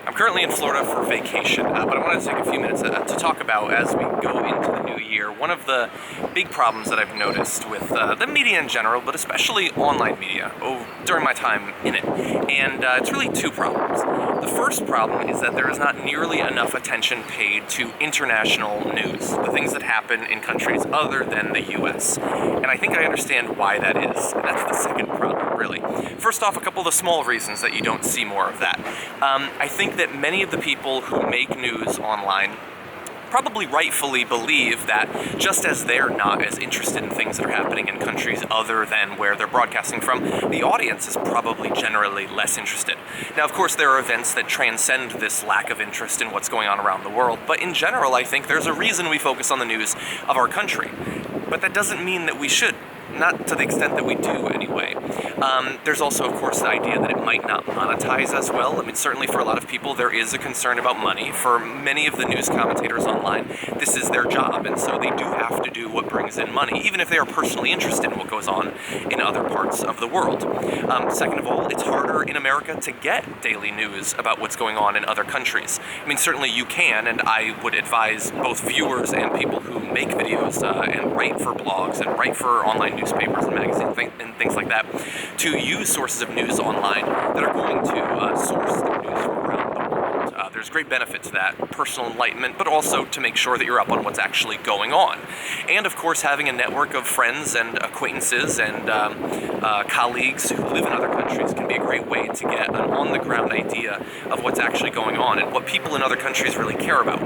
I'm currently in Florida for vacation, but I wanted to take a few minutes to talk about, as we go into the new year, one of the big problems that I've noticed with the media in general, but especially online media, during my time in it. And it's really two problems. The first problem is that there is not nearly enough attention paid to international news, the things that happen in countries other than the US. And I think I understand why that is. And that's the second problem, really. First off, a couple of the small reasons that you don't see more of that. I think that many of the people who make news online probably rightfully believe that just as they're not as interested in things that are happening in countries other than where they're broadcasting from, the audience is probably generally less interested. Now, of course, there are events that transcend this lack of interest in what's going on around the world, but in general, I think there's a reason we focus on the news of our country. But that doesn't mean that we should. Not to the extent that we do, anyway. There's also, of course, the idea that it might not monetize as well. I mean, certainly for a lot of people, there is a concern about money. For many of the news commentators online, this is their job, and so they do have to do what brings in money, even if they are personally interested in what goes on in other parts of the world. Second of all, it's harder in America to get daily news about what's going on in other countries. I mean, certainly you can, and I would advise both viewers and people who make videos and write for blogs and write for online newspapers and magazines and things like that, to use sources of news online that are going to source their news from around the world. There's great benefit to that, personal enlightenment, but also to make sure that you're up on what's actually going on. And of course, having a network of friends and acquaintances and colleagues who live in other countries can be a great way to get an on-the-ground idea of what's actually going on and what people in other countries really care about.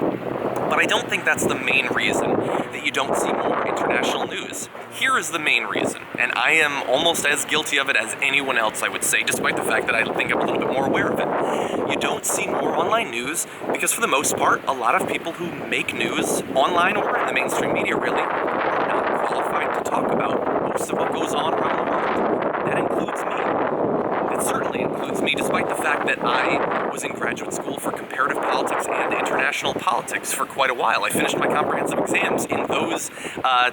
But I don't think that's the main reason that you don't see more international news. Here is the main reason, and I am almost as guilty of it as anyone else, I would say, despite the fact that I think I'm a little bit more aware of it. You don't see more online news because, for the most part, a lot of people who make news online or in the mainstream media, really, are not qualified to talk about most of what goes on around the world. That includes me. It certainly includes me, despite the fact that I was in graduate school for comparative politics and international politics for quite a while. I finished my comprehensive exams in those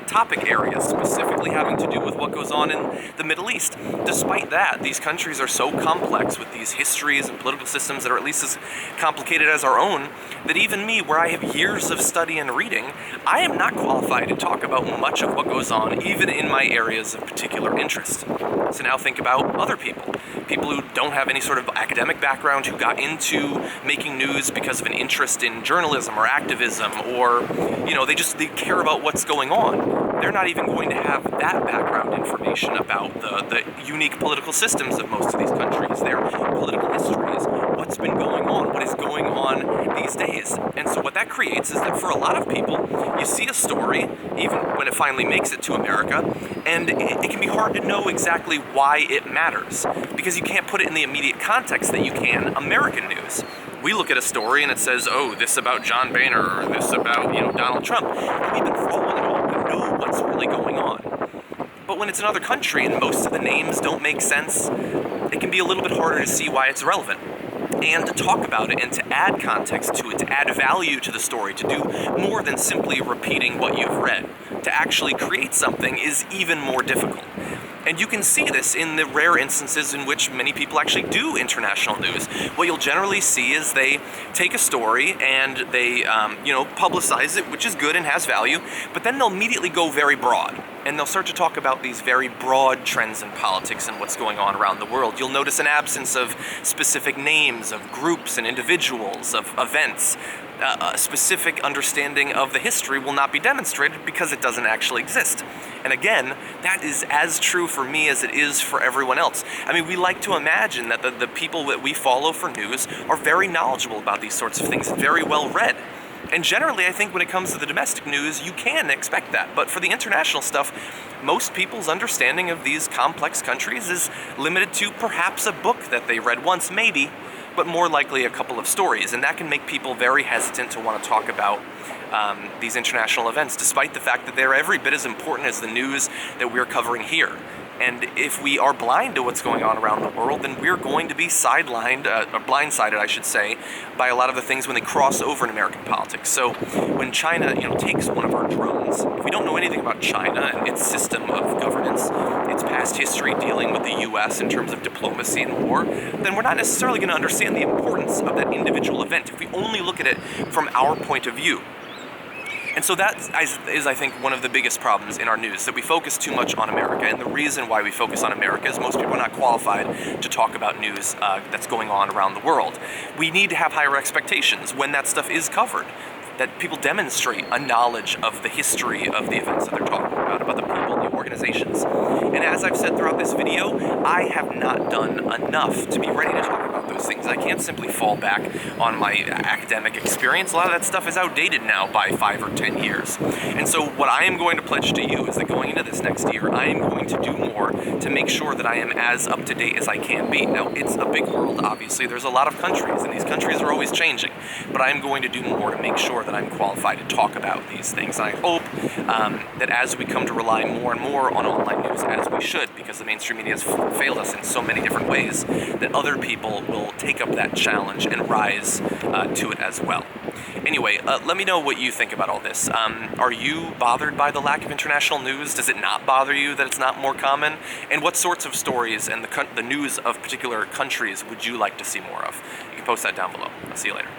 topic areas, specifically having to do with what goes on in the Middle East. Despite that, these countries are so complex with these histories and political systems that are at least as complicated as our own, that even me, where I have years of study and reading, I am not qualified to talk about much of what goes on, even in my areas of particular interest. So now think about other people who don't have any sort of academic background, who got into making news because of an interest in journalism or activism, or, they care about what's going on. They're not even going to have that background information about the unique political systems of most of these countries, their political histories, what's been going on, what is going on these days. And so what that creates is that for a lot of people, you see a story, even when it finally makes it to America, and it can be hard to know exactly why it matters, because you can't put it in the immediate context that you can American news. We look at a story and it says, oh, this about John Boehner, or this about, Donald Trump. And we've been following it all. We know what's really going on. But when it's another country and most of the names don't make sense, it can be a little bit harder to see why it's relevant. And to talk about it and to add context to it, to add value to the story, to do more than simply repeating what you've read, to actually create something is even more difficult. And you can see this in the rare instances in which many people actually do international news. What you'll generally see is they take a story and they, publicize it, which is good and has value, but then they'll immediately go very broad. And they'll start to talk about these very broad trends in politics and what's going on around the world. You'll notice an absence of specific names, of groups and individuals, of events. A specific understanding of the history will not be demonstrated because it doesn't actually exist. And again, that is as true for me as it is for everyone else. I mean, we like to imagine that the people that we follow for news are very knowledgeable about these sorts of things, very well read. And generally, I think when it comes to the domestic news, you can expect that. But for the international stuff, most people's understanding of these complex countries is limited to perhaps a book that they read once, maybe, but more likely a couple of stories. And that can make people very hesitant to want to talk about these international events, despite the fact that they're every bit as important as the news that we're covering here. And if we are blind to what's going on around the world, then we're going to be sidelined, or blindsided, I should say, by a lot of the things when they cross over in American politics. So when China, takes one of our drones, if we don't know anything about China and its system of governance, its past history dealing with the U.S. in terms of diplomacy and war, then we're not necessarily going to understand the importance of that individual event if we only look at it from our point of view. And so that is, I think, one of the biggest problems in our news, that we focus too much on America. And the reason why we focus on America is most people are not qualified to talk about news that's going on around the world. We need to have higher expectations when that stuff is covered, that people demonstrate a knowledge of the history of the events that they're talking about the people, the organizations. And as I've said throughout this video, I have not done enough to be ready to talk about those things. I can't simply fall back on my academic experience. A lot of that stuff is outdated now by 5 or 10 years. And so what I am going to pledge to you is that going into this next year, I am going to do more to make sure that I am as up to date as I can be. Now, it's a big world, obviously. There's a lot of countries, and these countries are always changing. But I am going to do more to make sure that I'm qualified to talk about these things. And I hope that as we come to rely more and more on online news, as we should, because the mainstream media has failed us in so many different ways, that other people will take up that challenge and rise to it as well. Anyway, let me know what you think about all this. Are you bothered by the lack of international news? Does it not bother you that it's not more common? And what sorts of stories and the news of particular countries would you like to see more of? You can post that down below. I'll see you later.